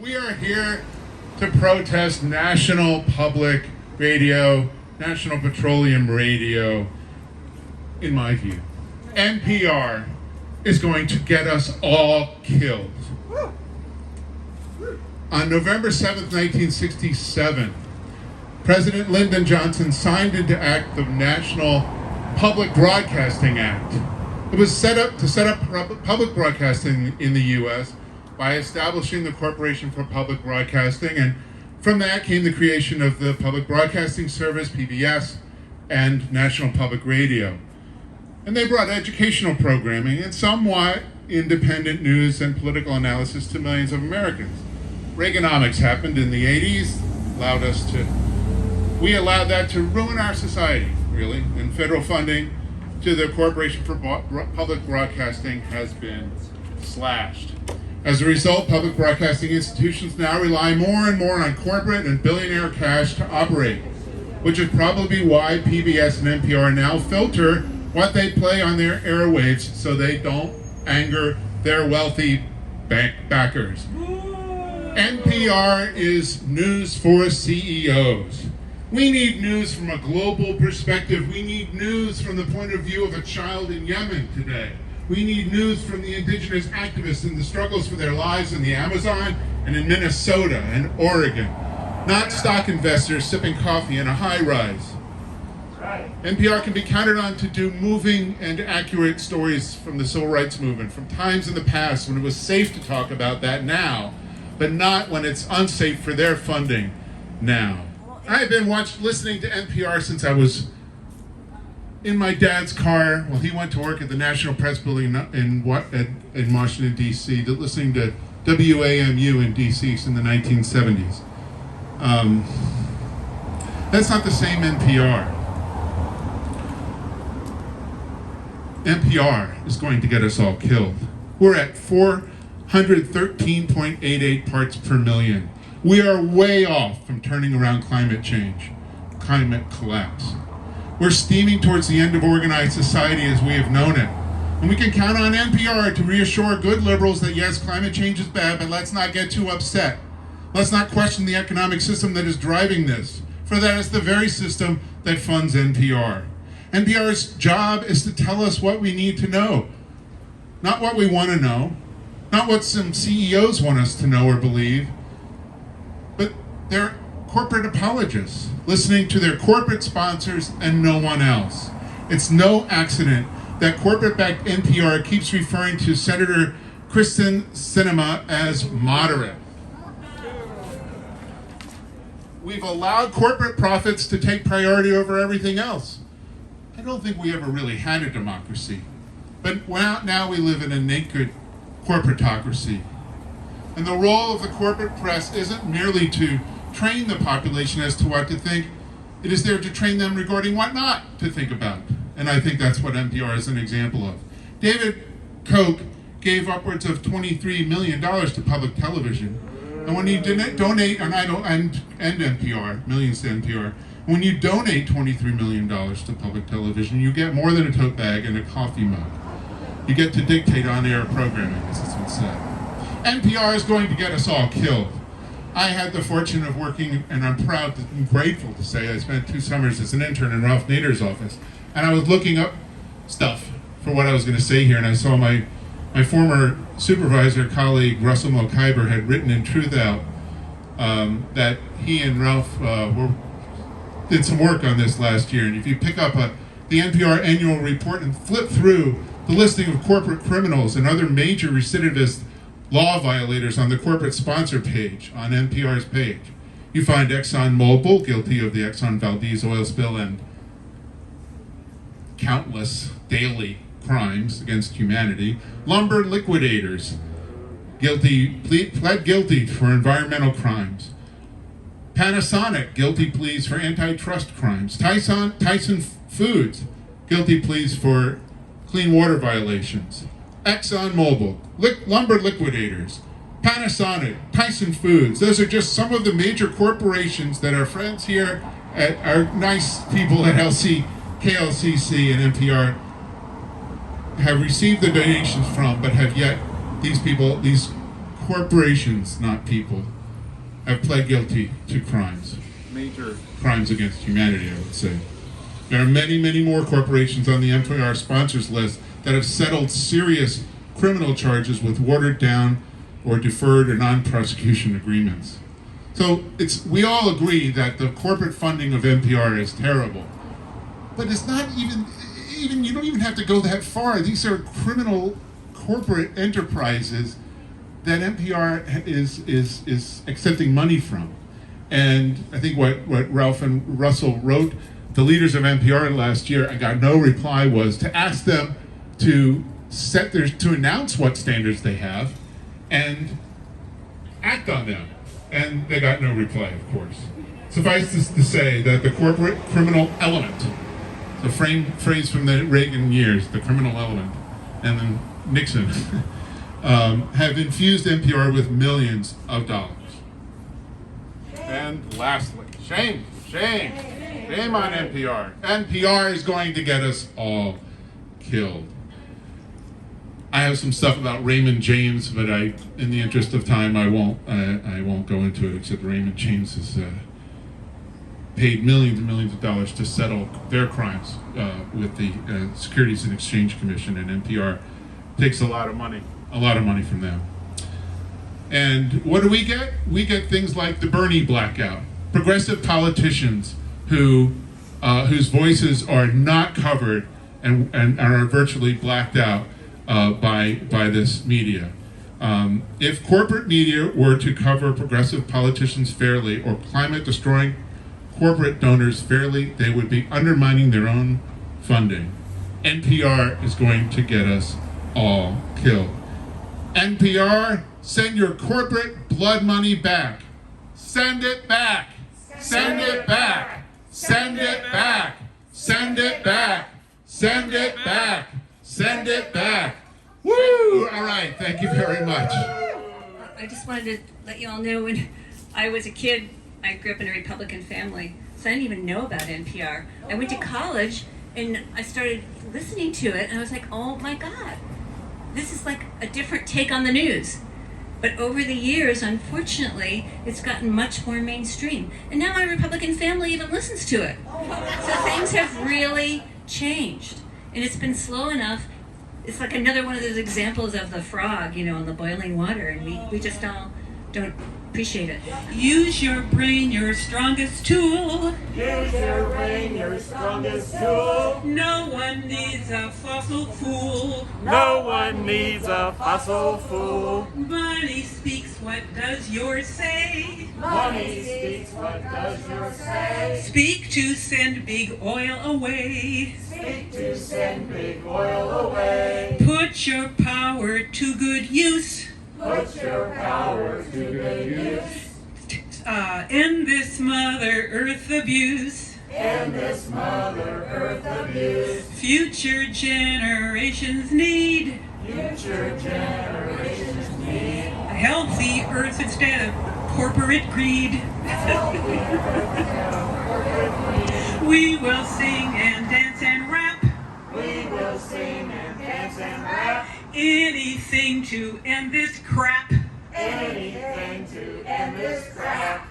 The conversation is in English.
We are here to protest National Public Radio, National Petroleum Radio. In my view, NPR is going to get us all killed. On November 7th, 1967, President Lyndon Johnson signed into act the National Public Broadcasting Act. It was set up public broadcasting in the U.S. by establishing the Corporation for Public Broadcasting, and from that came the creation of the Public Broadcasting Service, PBS, and National Public Radio. And they brought educational programming and somewhat independent news and political analysis to millions of Americans. Reaganomics happened in the 80s, we allowed that to ruin our society, really, and federal funding to the Corporation for Public Broadcasting has been slashed. As a result, public broadcasting institutions now rely more and more on corporate and billionaire cash to operate, which is probably why PBS and NPR now filter what they play on their airwaves so they don't anger their wealthy backers. NPR is news for CEOs. We need news from a global perspective. We need news from the point of view of a child in Yemen today. We need news from the indigenous activists and the struggles for their lives in the Amazon and in Minnesota and Oregon, not stock investors sipping coffee in a high-rise. NPR can be counted on to do moving and accurate stories from the civil rights movement, from times in the past when it was safe to talk about that now, but not when it's unsafe for their funding now. I've been listening to NPR since I was in my dad's car while he went to work at the National Press Building in Washington, D.C., listening to WAMU in D.C. in the 1970s. That's not the same NPR. NPR is going to get us all killed. We're at 413.88 parts per million. We are way off from turning around climate change, climate collapse. We're steaming towards the end of organized society as we have known it. And we can count on NPR to reassure good liberals that yes, climate change is bad, but let's not get too upset. Let's not question the economic system that is driving this, for that is the very system that funds NPR. NPR's job is to tell us what we need to know, not what we want to know, not what some CEOs want us to know or believe, but they're corporate apologists, listening to their corporate sponsors and no one else. It's no accident that corporate-backed NPR keeps referring to Senator Kristen Sinema as moderate. We've allowed corporate profits to take priority over everything else. I don't think we ever really had a democracy, but now we live in a naked corporatocracy. And the role of the corporate press isn't merely to train the population as to what to think, it is there to train them regarding what not to think about. And I think that's what NPR is an example of. David Koch gave upwards of $23 million to public television. And when you donate, and NPR, millions to NPR, when you donate $23 million to public television, you get more than a tote bag and a coffee mug. You get to dictate on-air programming, as it's been said. NPR is going to get us all killed. I had the fortune of working, and I'm proud and grateful to say I spent 2 summers as an intern in Ralph Nader's office. And I was looking up stuff for what I was going to say here, and I saw my former supervisor, colleague, Russell Mulcaber, had written in Truth Out that he and Ralph did some work on this last year. And if you pick up the NPR annual report and flip through the listing of corporate criminals and other major recidivist law violators on the corporate sponsor page on NPR's page, you find ExxonMobil, guilty of the Exxon Valdez oil spill and countless daily crimes against humanity. Lumber liquidators, pled guilty for environmental crimes. Panasonic, guilty pleas for antitrust crimes. Tyson Foods, guilty pleas for clean water violations. ExxonMobil, lumber liquidators, Panasonic, Tyson Foods. Those are just some of the major corporations that our friends here at our nice people at KLCC and NPR have received the donations from, but have yet, these corporations, not people, have pled guilty to crimes. Major crimes against humanity, I would say. There are many, many more corporations on the NPR sponsors list that have settled serious criminal charges with watered down or deferred or non-prosecution agreements. So we all agree that the corporate funding of NPR is terrible. But it's not even you don't even have to go that far. These are criminal corporate enterprises that NPR is accepting money from. And I think what Ralph and Russell wrote, the leaders of NPR last year, I got no reply, was to ask them to announce what standards they have and act on them. And they got no reply, of course. Suffice this to say that the corporate criminal element, the phrase from the Reagan years, the criminal element, and then Nixon, have infused NPR with millions of dollars. And lastly, shame on NPR. NPR is going to get us all killed. I have some stuff about Raymond James, but in the interest of time, I won't go into it. Except Raymond James has paid millions and millions of dollars to settle their crimes with the Securities and Exchange Commission, and NPR takes a lot of money from them. And what do we get? We get things like the Bernie blackout, progressive politicians whose voices are not covered and are virtually blacked out by this media. If corporate media were to cover progressive politicians fairly or climate-destroying corporate donors fairly, they would be undermining their own funding. NPR is going to get us all killed. NPR, send your corporate blood money back. Send it back. Send it back. Send it back. Send it back. Send it back. Send it back. Woo! All right, thank you very much. I just wanted to let you all know, when I was a kid, I grew up in a Republican family, so I didn't even know about NPR. I went to college and I started listening to it, and I was like, oh my God, this is like a different take on the news. But over the years, unfortunately, it's gotten much more mainstream. And now my Republican family even listens to it. So things have really changed. And it's been slow enough. It's like another one of those examples of the frog, in the boiling water, and we just all don't appreciate it. Use your brain, your strongest tool. Use your brain, your strongest tool. No one needs a fossil fool. No one needs a fossil fool. Money speaks, what does yours say? Money speaks, what does yours say? Speak to send big oil away. Speak to send big oil away. Put your power to good use. Put your power to good use. End this Mother Earth abuse. End this Mother Earth abuse. Future generations need. Future generations need. A healthy earth instead of corporate greed. We will sing and dance and rap. We will sing and dance and rap. Anything to end this crap. Anything to end this crap.